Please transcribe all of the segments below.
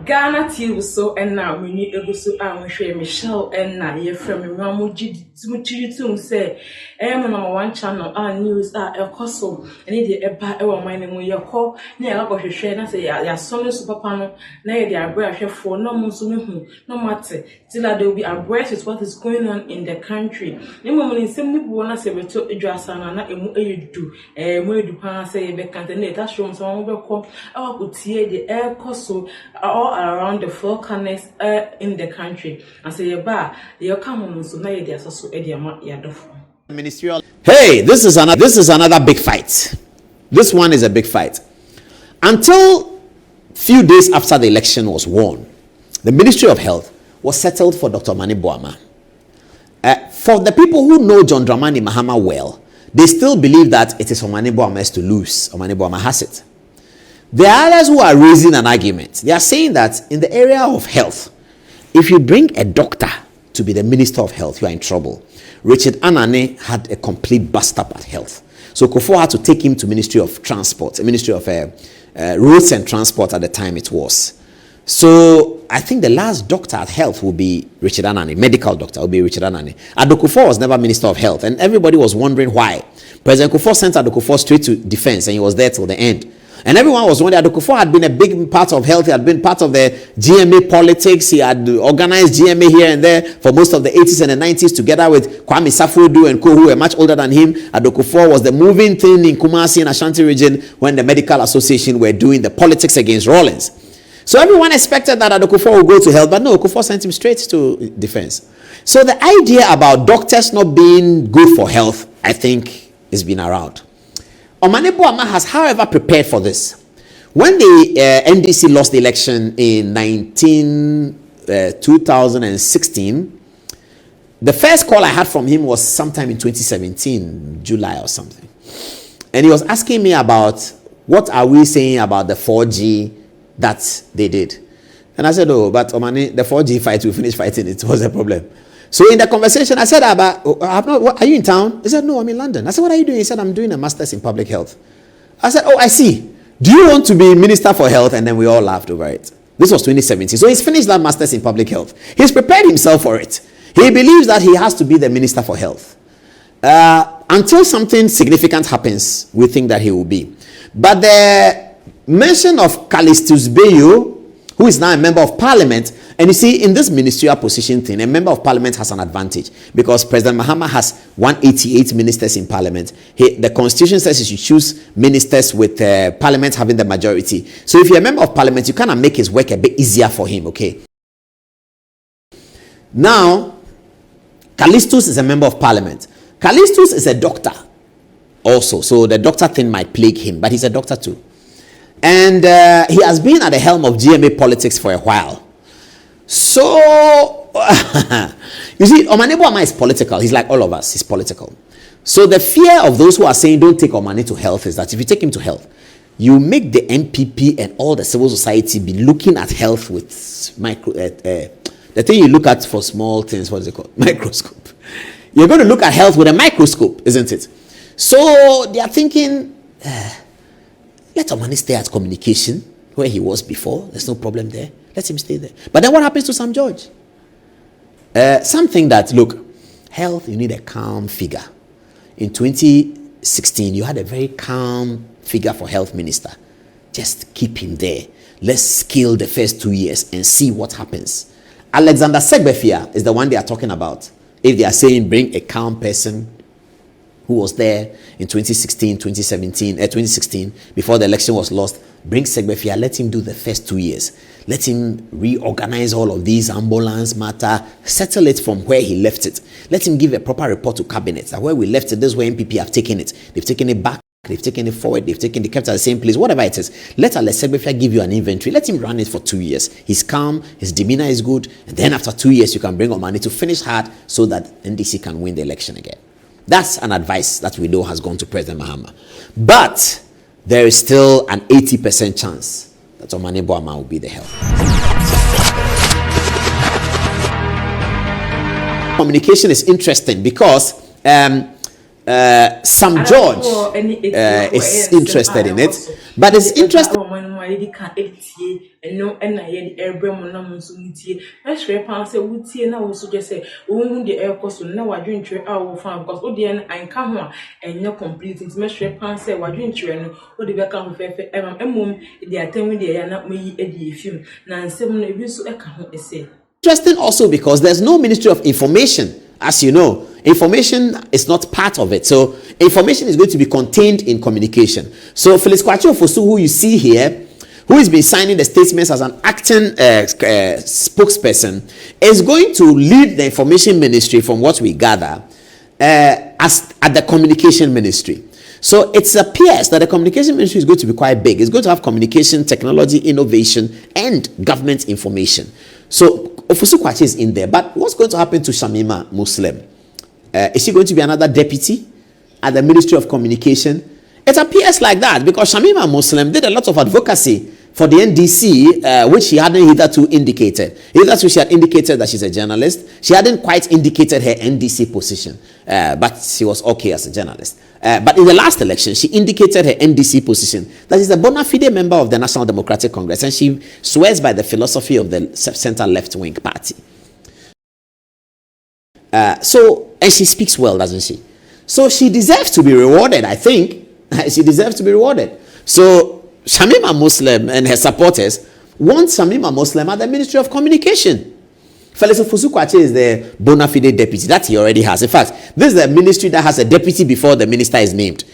Ghanatube so and now we need to so and share Michelle and now you're from Ramuji say number one channel news a coso and it a bad mining with your call near about your share and say ya son super panel now they are for no monsoon no matter till there will be abreast with what is going on in the country. No moment in some people want to say we took a dress and not a do do pan say be can't that's shown some will call our could see the air coso all around the four corners in the country and say you come on so now they are so ministerial. Hey, this is another big fight. This one is a big fight. Until few days after the election was won, the Ministry of Health was settled for Dr. Mahama. For the people who know John Dramani Mahama well, they still believe that it is for Mahama to lose, or Mahama has it. There are others who are raising an argument. They are saying that in the area of health, if you bring a doctor to be the Minister of Health, you are in trouble. Richard Anane had a complete bust up at health. So Kufuor had to take him to Ministry of Transport, Ministry of Roads and Transport at the time it was. So I think the last doctor at health will be Richard Anane, medical doctor will be Richard Anane. Ado Kufuor was never Minister of Health, and everybody was wondering why. President Kufuor sent Ado Kufuor straight to defense, and he was there till the end. And everyone was wondering, Ado Kufuor had been a big part of health. He had been part of the GMA politics. He had organized GMA here and there for most of the 80s and the 90s together with Kwame Safodu and co, who were much older than him. Ado Kufuor was the moving thing in Kumasi and Ashanti region when the Medical Association were doing the politics against Rawlings. So everyone expected that Ado Kufuor would go to health, but no, Kufuor sent him straight to defense. So the idea about doctors not being good for health, I think, has been around. Omane Boamah has, however, prepared for this. When the NDC lost the election in 2016, the first call I had from him was sometime in 2017, July or something. And he was asking me about what are we saying about the 4G that they did. And I said, oh, but Omane, the 4G fight, we finished fighting, it was a problem. So in the conversation, I said, are you in town? He said, no, I'm in London. I said, what are you doing? He said, I'm doing a master's in public health. I said, oh, I see. Do you want to be Minister for Health? And then we all laughed over it. This was 2017. So he's finished that master's in public health. He's prepared himself for it. He believes that he has to be the Minister for Health. Until something significant happens, we think that he will be. But the mention of Callistus Bayo, who is now a member of parliament, and you see, in this ministerial position thing, a member of parliament has an advantage because President Mahama has 188 ministers in parliament. The constitution says he should choose ministers with parliament having the majority. So if you're a member of parliament, you kind of make his work a bit easier for him, okay? Now, Callistus is a member of parliament. Callistus is a doctor also, so the doctor thing might plague him, but he's a doctor too. And he has been at the helm of GMA politics for a while. So, you see, Omane Boamah is political. He's like all of us. He's political. So the fear of those who are saying don't take Omane to health is that if you take him to health, you make the NPP and all the civil society be looking at health with the thing you look at for small things, what is it called? Microscope. You're going to look at health with a microscope, isn't it? So they are thinking, let Omane stay at communication where he was before. There's no problem there. Let him stay there. But then what happens to Sam George? Something that, look, health, you need a calm figure. In 2016, you had a very calm figure for health minister. Just keep him there. Let's scale the first 2 years and see what happens. Alexander Segbefia is the one they are talking about. If they are saying bring a calm person who was there in 2016, 2016, before the election was lost, bring Segbefia, let him do the first 2 years. Let him reorganize all of these ambulance matter, settle it from where he left it. Let him give a proper report to cabinet that where we left it, this is where MPP have taken it. They've taken it back, they've taken it forward, they kept it at the same place, whatever it is. Let Alex Segbefia give you an inventory. Let him run it for 2 years. He's calm, his demeanor is good, and then after 2 years, you can bring Omane to finish hard so that NDC can win the election again. That's an advice that we know has gone to President Mahama. But there is still an 80% chance that Omane Boamah will be the health. Communication is interesting because Sam George is interested in it. But it's interesting. And no, and I had every moment I swear, Pan said, would see now also just say, oh, the air cost will now I drink your hour farm because oh, the end I come on and you're complete. It's measure Pan said, what drink you and what the back of mum, they are telling they are not me a film. Now, 7 years so I can't say. Interesting also because there's no Ministry of Information. As you know, information is not part of it. So information is going to be contained in communication. So Felix Kwakye Ofosu, who you see here, who has been signing the statements as an acting spokesperson, is going to lead the information ministry from what we gather as at the communication ministry. So it appears that the communication ministry is going to be quite big. It's going to have communication, technology, innovation, and government information. So Ofosu Kwakye is in there. But what's going to happen to Shamima Muslim? Is she going to be another deputy at the Ministry of Communication? It appears like that because Shamima Muslim did a lot of advocacy for the NDC, which she hadn't hitherto indicated. Hitherto she had indicated that she's a journalist. She hadn't quite indicated her NDC position, but she was okay as a journalist. But in the last election, she indicated her NDC position, that she's a bona fide member of the National Democratic Congress, and she swears by the philosophy of the center left-wing party. And she speaks well, doesn't she? So she deserves to be rewarded, I think. She deserves to be rewarded. So Shamima Muslim and her supporters want Shamima Muslim at the Ministry of Communication. Felix Ofosu Kwakye is the bona fide deputy that he already has. In fact, this is the ministry that has a deputy before the minister is named.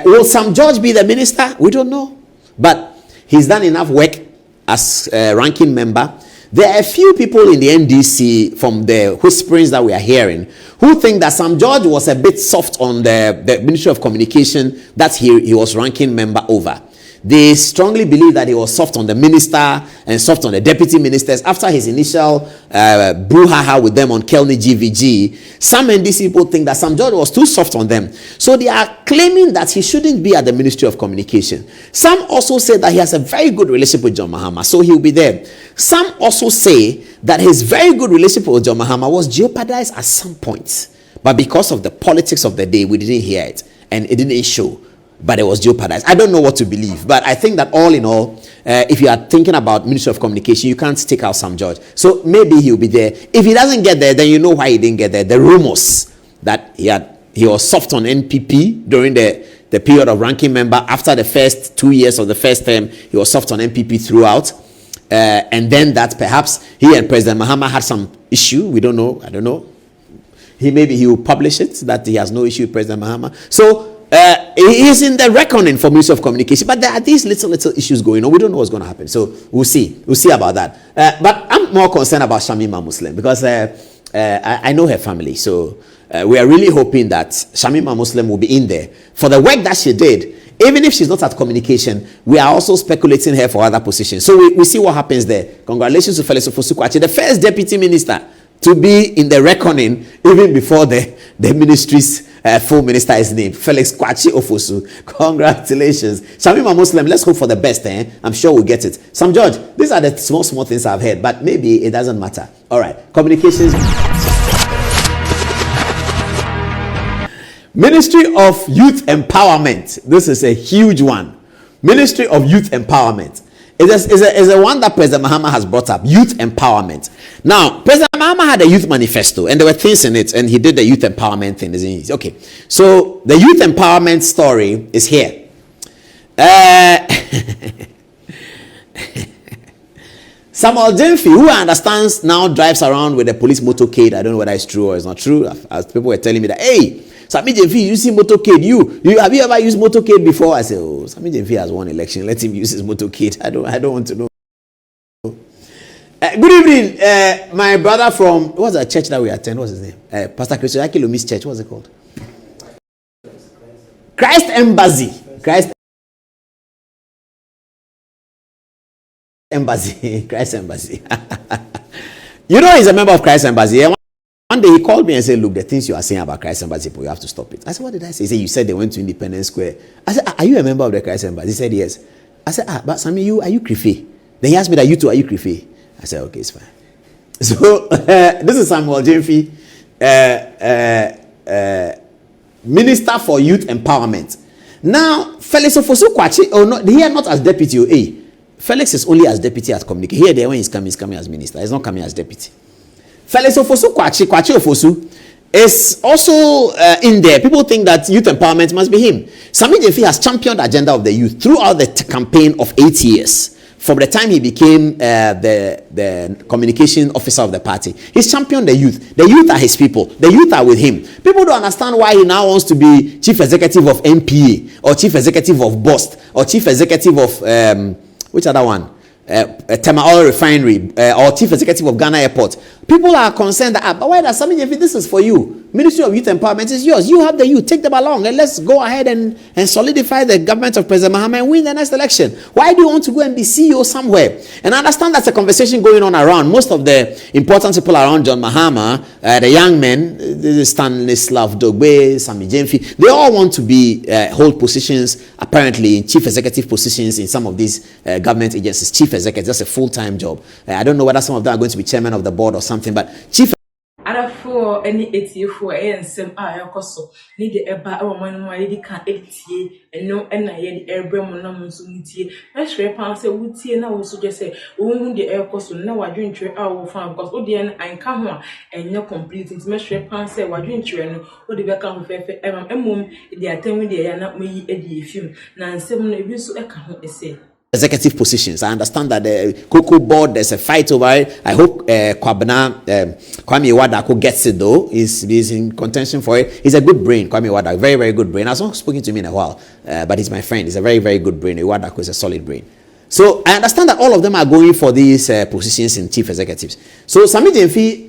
Will Sam George be the minister? We don't know. But he's done enough work as a ranking member. There are a few people in the NDC from the whisperings that we are hearing who think that Sam George was a bit soft on the Ministry of Communication that he was ranking member over. They strongly believe that he was soft on the minister and soft on the deputy ministers after his initial brouhaha with them on Kelny GVG. Some NDC people think that Sam George was too soft on them. So they are claiming that he shouldn't be at the Ministry of Communication. Some also say that he has a very good relationship with John Mahama, so he'll be there. Some also say that his very good relationship with John Mahama was jeopardized at some point. But because of the politics of the day, we didn't hear it and it didn't show. But it was jeopardized. I don't know what to believe, but I think that all in all, if you are thinking about Ministry of Communication, you can't take out Sam George. So maybe he'll be there. If he doesn't get there, then you know why he didn't get there. The rumors that he was soft on NPP during the period of ranking member. After the first 2 years of the first term, he was soft on NPP throughout. And then that perhaps he and President Mahama had some issue. We don't know. I don't know. Maybe he will publish it that he has no issue with President Mahama. So he is in the reckoning for Ministry of Communication, but there are these little issues going on. We don't know what's going to happen, so we'll see about that. But I'm more concerned about Shamima Muslim because I know her family, so we are really hoping that Shamima Muslim will be in there for the work that she did. Even if she's not at communication, we are also speculating her for other positions. So we see what happens there. Congratulations to Felix Ofosu Kwakye, the first deputy minister to be in the reckoning even before the ministry's full minister is named. Felix Kwakye Ofosu. Congratulations. Shamima Muslim, let's hope for the best. I'm sure we'll get it. Sam George, these are the small things I've heard, but maybe it doesn't matter. All right. Communications. Ministry of Youth Empowerment. This is a huge one. Ministry of Youth Empowerment. It's a one that President Mahama has brought up. Youth empowerment. Now, President Mahama had a youth manifesto, and there were things in it, and he did the youth empowerment thing. Isn't he? Okay. So the youth empowerment story is here. Samuel Jemfi, who understands now, drives around with a police motorcade. I don't know whether it's true or it's not true. As people were telling me that, hey, Sami Jemfi, you see motorcade. You have you ever used motorcade before? I said, oh, Sami Jemfi has won election. Let him use his motorcade. I don't want to know. Good evening, my brother from what's the church that we attend? What's his name? Pastor Christian Akilomi's church. What's it called? Christ Embassy. Christ Embassy. You know he's a member of Christ Embassy. One day he called me and said, look, the things you are saying about Christ Embassy, you have to stop it. I said, what did I say? He said, you said they went to Independence Square. I said, are you a member of the Christ Embassy? He said, yes. I said, but Sammy, are you Krife? Then he asked me that you too, are you Krife? I said, okay, it's fine. So this is Samuel Jemfi, Minister for Youth Empowerment. Now, Felix Ofosu Kwachi, not here, not as deputy. Felix is only as deputy as communication. Here, there when he's coming as minister. He's not coming as deputy. Felix Ofosu Kwachi Ofosu is also in there. People think that youth empowerment must be him. Sami Jefi has championed the agenda of the youth throughout the campaign of 8 years. From the time he became the communication officer of the party, he's championed the youth. The youth are his people. The youth are with him. People don't understand why he now wants to be chief executive of MPA or chief executive of BOST or chief executive of which other one? Tema Oil Refinery or chief executive of Ghana Airport. People are concerned that, but why does Sami Jefi, this is for you. Ministry of Youth Empowerment is yours. You have the youth. Take them along and let's go ahead and solidify the government of President Mahama and win the next election. Why do you want to go and be CEO somewhere? And I understand that's a conversation going on around. Most of the important people around John Mahama, the young men, Stanislav Dogbe, Sami Jefi, they all want to be hold positions, apparently in chief executive positions in some of these government agencies. Chief executive, that's a full-time job. I don't know whether some of them are going to be chairman of the board or something, but chief for any 84 and some coso need the eba or one way they can't 80 and no and I had airbrem numbers unity. Let's repance a wooty and I will suggest say, wound the air coso now I drink your hour farm because Odian and come on and no complete it. Mesh repance what drink you or the back of a mum, they are telling they are not me a film. Now, 7 years so I can't say. Executive positions. I understand that the Cocoa board, there's a fight over it. I hope Kwame Wadako gets it though. He's in contention for it. He's a good brain, Kwame Wadako, very, very good brain. I've not spoken to him in a while, but he's my friend. He's a very, very good brain. Wadako is a solid brain. So I understand that all of them are going for these positions in chief executives. So Sami Jefi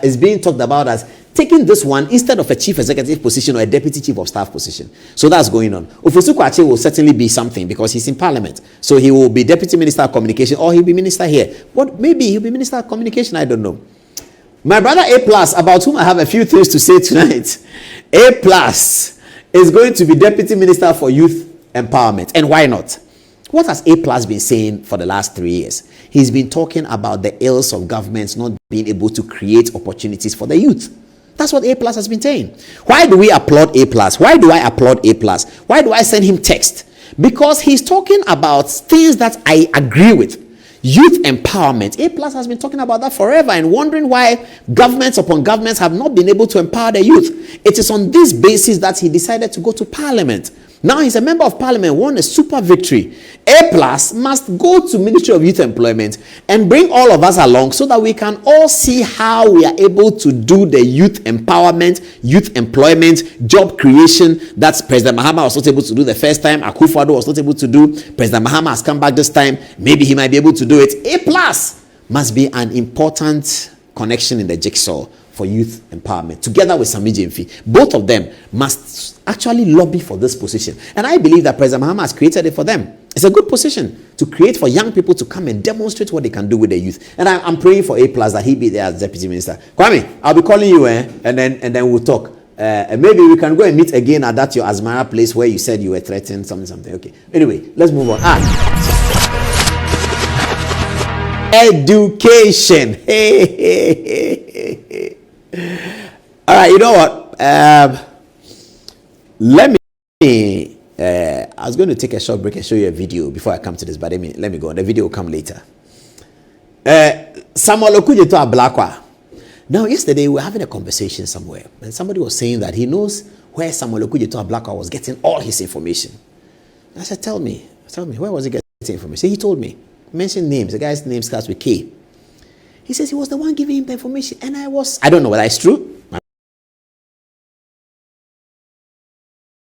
is being talked about as taking this one instead of a chief executive position or a deputy chief of staff position. So that's going on. Ofosu Kwachi will certainly be something because he's in parliament. So he will be deputy minister of communication or he'll be minister here. What maybe he'll be minister of communication, I don't know. My brother A+, about whom I have a few things to say tonight. A+ is going to be deputy minister for youth empowerment. And why not? What has A+ been saying for the last 3 years? He's been talking about the ills of governments not being able to create opportunities for the youth. That's what A+ has been saying. Why do we applaud A+? Why do I applaud A+? Why do I send him text? Because he's talking about things that I agree with. Youth empowerment. A+ has been talking about that forever and wondering why governments upon governments have not been able to empower the youth. It is on this basis that he decided to go to parliament. Now he's a member of parliament, won a super victory. A+ must go to Ministry of Youth Employment and bring all of us along so that we can all see how we are able to do the youth empowerment, youth employment, job creation that President Mahama was not able to do the first time. Akufo-Addo was not able to do. President Mahama has come back this time. Maybe he might be able to do it. A+ must be an important connection in the jigsaw for youth empowerment, together with Sami Jefi. Both of them must actually lobby for this position. And I believe that President Mahama has created it for them. It's a good position to create for young people to come and demonstrate what they can do with the youth. And I'm praying for A+ that he be there as deputy minister. Kwame, I'll be calling you and then we'll talk. And maybe we can go and meet again at that your Asmara place where you said you were threatened, something. Okay. Anyway, let's move on. Education. Hey. All right, you know what? Let me. I was going to take a short break and show you a video before I come to this, but let me go. The video will come later. Samuel Okujeto Ablakwa. Now, yesterday we were having a conversation somewhere, and somebody was saying that he knows where Samuel Okujeto Ablakwa was getting all his information. I said, "Tell me, where was he getting information?" He told me. Mentioned names. The guy's name starts with K. He says he was the one giving him the information, and I don't know whether it's true.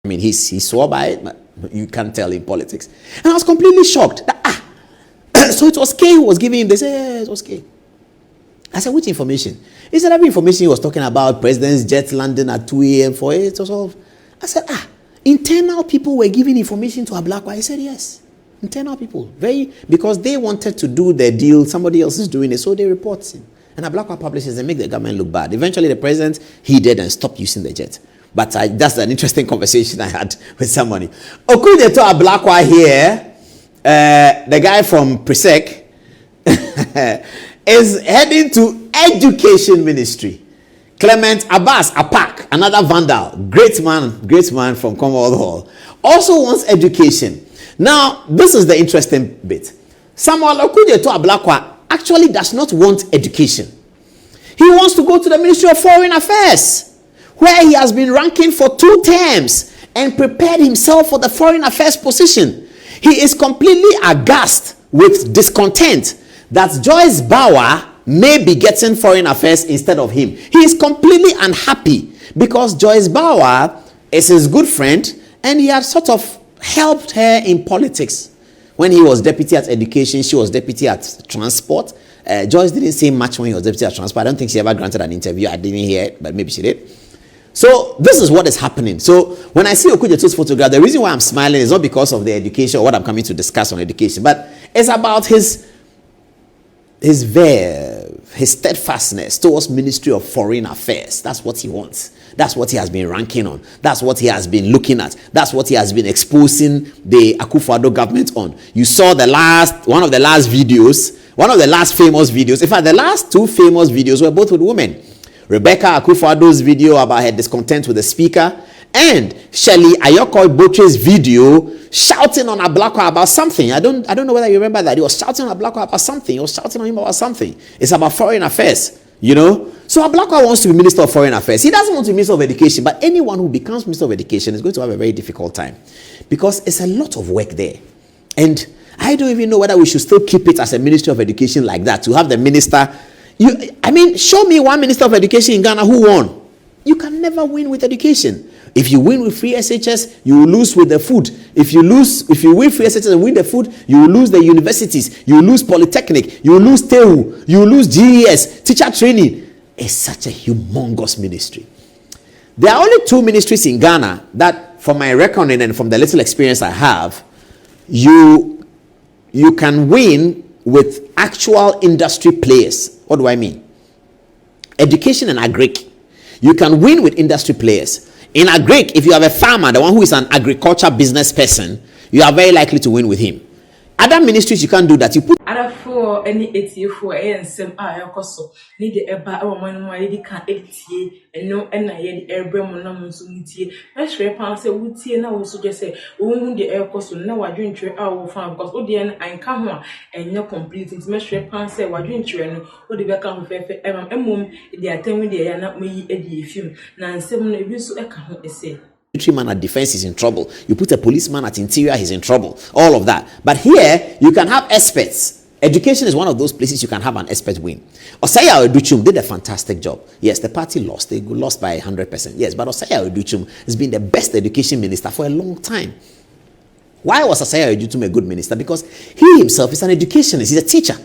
I mean, he swore by it, but you can't tell in politics. And I was completely shocked. So it was K who was giving him this. Yeah, it was K. I said, which information? He said every information he was talking about, president's jet landing at 2 a.m. for it was all. I said, internal people were giving information to Ablakwa. He said, yes. Internal people, because they wanted to do the deal, somebody else is doing it, so they report it. And Ablakwa publishes and make the government look bad. Eventually, the president, he did and stopped using the jet. But that's an interesting conversation I had with somebody. Okujeto Ablakwa here, the guy from Presec, is heading to education ministry. Clement Abbas Apak, another vandal, great man from Commonwealth Hall, also wants education. Now, this is the interesting bit. Samuel Okudzeto Ablakwa actually does not want education. He wants to go to the Ministry of Foreign Affairs, where he has been ranking for 2 terms and prepared himself for the foreign affairs position. He is completely aghast with discontent that Joyce Bauer may be getting foreign affairs instead of him. He is completely unhappy because Joyce Bauer is his good friend and he had sort of helped her in politics. When he was deputy at education, she was deputy at transport. Joyce didn't say much when he was deputy at transport. I don't think she ever granted an interview. I didn't hear it, but maybe she did. So this is what is happening. So when I see Okudzeto's photograph, the reason why I'm smiling is not because of the education or what I'm coming to discuss on education, but it's about his verve, his steadfastness towards Ministry of Foreign Affairs. That's what he wants. That's what he has been ranking on. That's what he has been looking at. That's what he has been exposing the Akufo-Addo government on. You saw one of the last famous videos. In fact, the last 2 famous videos were both with women. Rebecca Akufo-Addo's video about her discontent with the speaker, and Shelley Ayokor-Botche's video shouting on Ablakwa about something. I don't know whether you remember that. He was shouting on Ablakwa about something. He was shouting on him about something. It's about foreign affairs, you know. So Ablakwa wants to be Minister of Foreign Affairs. He doesn't want to be Minister of Education, but anyone who becomes Minister of Education is going to have a very difficult time because it's a lot of work there. And I don't even know whether we should still keep it as a Ministry of Education like that, to have the minister. Show me one Minister of Education in Ghana who won. You can never win with education. If you win with free SHS, you will lose with the food. If you win free SHS and win the food, you will lose the universities. You will lose Polytechnic. You will lose TEU. You will lose GES, teacher training. It's such a humongous ministry. There are only 2 ministries in Ghana that, from my reckoning and from the little experience I have, you can win with actual industry players. What do I mean? Education and agric. You can win with industry players. In agric, if you have a farmer, the one who is an agriculture business person, you are very likely to win with him. Other ministries, you can't do that. You put other for any 84 and some yokoso need the eba one why they can't 80 and no and I had airbrem monumenti. Let's repent say wooty and I also just say, oh, the air cost now I drink our farm because Odian and come on and no complete it. Mesh repent say, what drink you or the back of a mum, they are telling me they are not me a film. Now, 7 years so I can't say. Man at defense, he's in trouble. You put a policeman at interior, he's in trouble. All of that. But here, you can have experts. Education is one of those places you can have an expert win. Osaya Oduchum did a fantastic job. Yes, the party lost. They lost by 100%. Yes, but Osaya Oduchum has been the best education minister for a long time. Why was Osaya Oduchum a good minister? Because he himself is an educationist. He's a teacher.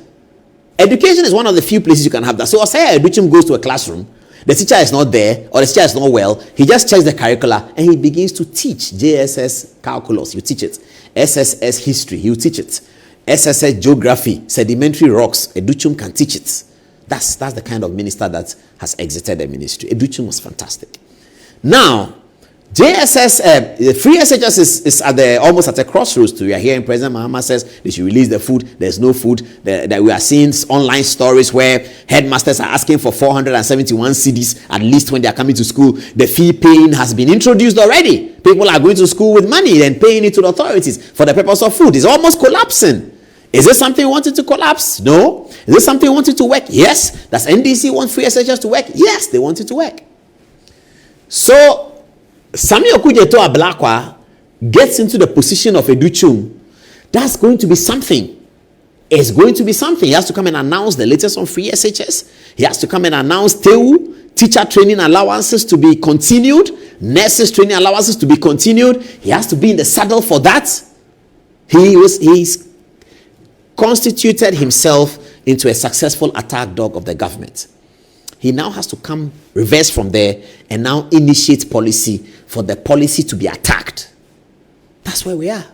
Education is one of the few places you can have that. So Osaya Oduchum goes to a classroom. The teacher is not there or the teacher is not well. He just checks the curricula and he begins to teach JSS calculus. You teach it. SSS history. You teach it. SSS geography. Sedimentary rocks. Educhum can teach it. That's the kind of minister that has exited the ministry. Educhum was fantastic. Now, JSS, the free SHS is almost at a crossroads too. We are hearing President Mahama says they should release the food. There's no food. That we are seeing online stories where headmasters are asking for 471 cedis at least when they are coming to school. The fee paying has been introduced already. People are going to school with money and paying it to the authorities for the purpose of food. It's almost collapsing. Is this something we wanted to collapse? No. Is this something we wanted to work? Yes. Does NDC want free SHS to work? Yes, they want it to work. So Samuel Okudzeto Ablakwa gets into the position of Educhum. That's going to be something. It's going to be something. He has to come and announce the latest on free SHS. He has to come and announce TEU, teacher training allowances to be continued, nurses training allowances to be continued. He has to be in the saddle for that. He's constituted himself into a successful attack dog of the government. He now has to come reverse from there and now initiate policy for the policy to be attacked. That's where we are.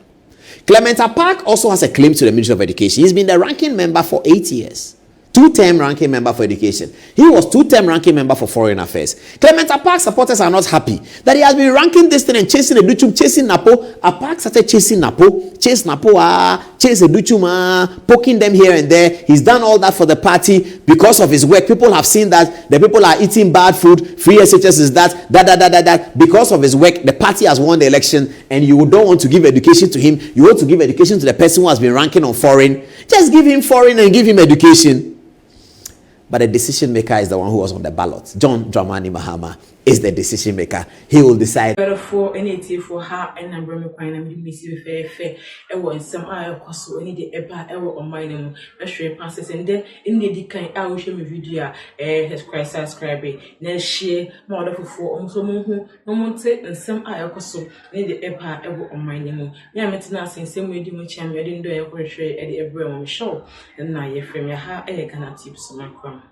Clement Park also has a claim to the Ministry of Education. He's been the ranking member for 8 years. 2-term ranking member for education. He was 2-term ranking member for foreign affairs. Clement Apak supporters are not happy that he has been ranking this thing and chasing Educhum, chasing Napo. Apak started chasing Napo, chase Educhum, poking them here and there. He's done all that for the party because of his work. People have seen that the people are eating bad food. Free SHS is that. Because of his work, the party has won the election, and you don't want to give education to him. You want to give education to the person who has been ranking on foreign. Just give him foreign and give him education. But the decision maker is the one who was on the ballot. John Dramani Mahama is the decision maker. He will decide. For any for her and number me quite and miss fair. I want some eye cost any the ever on my name. Measure passes and then in the decline I will show me video. Subscribe. Then share more for almost no one take and some eye cost any the ever on my name. Yeah, maintenance in same way do much I'm reading the air at the everyone show. And now you're from your hair, Ghanatube, so my crumb.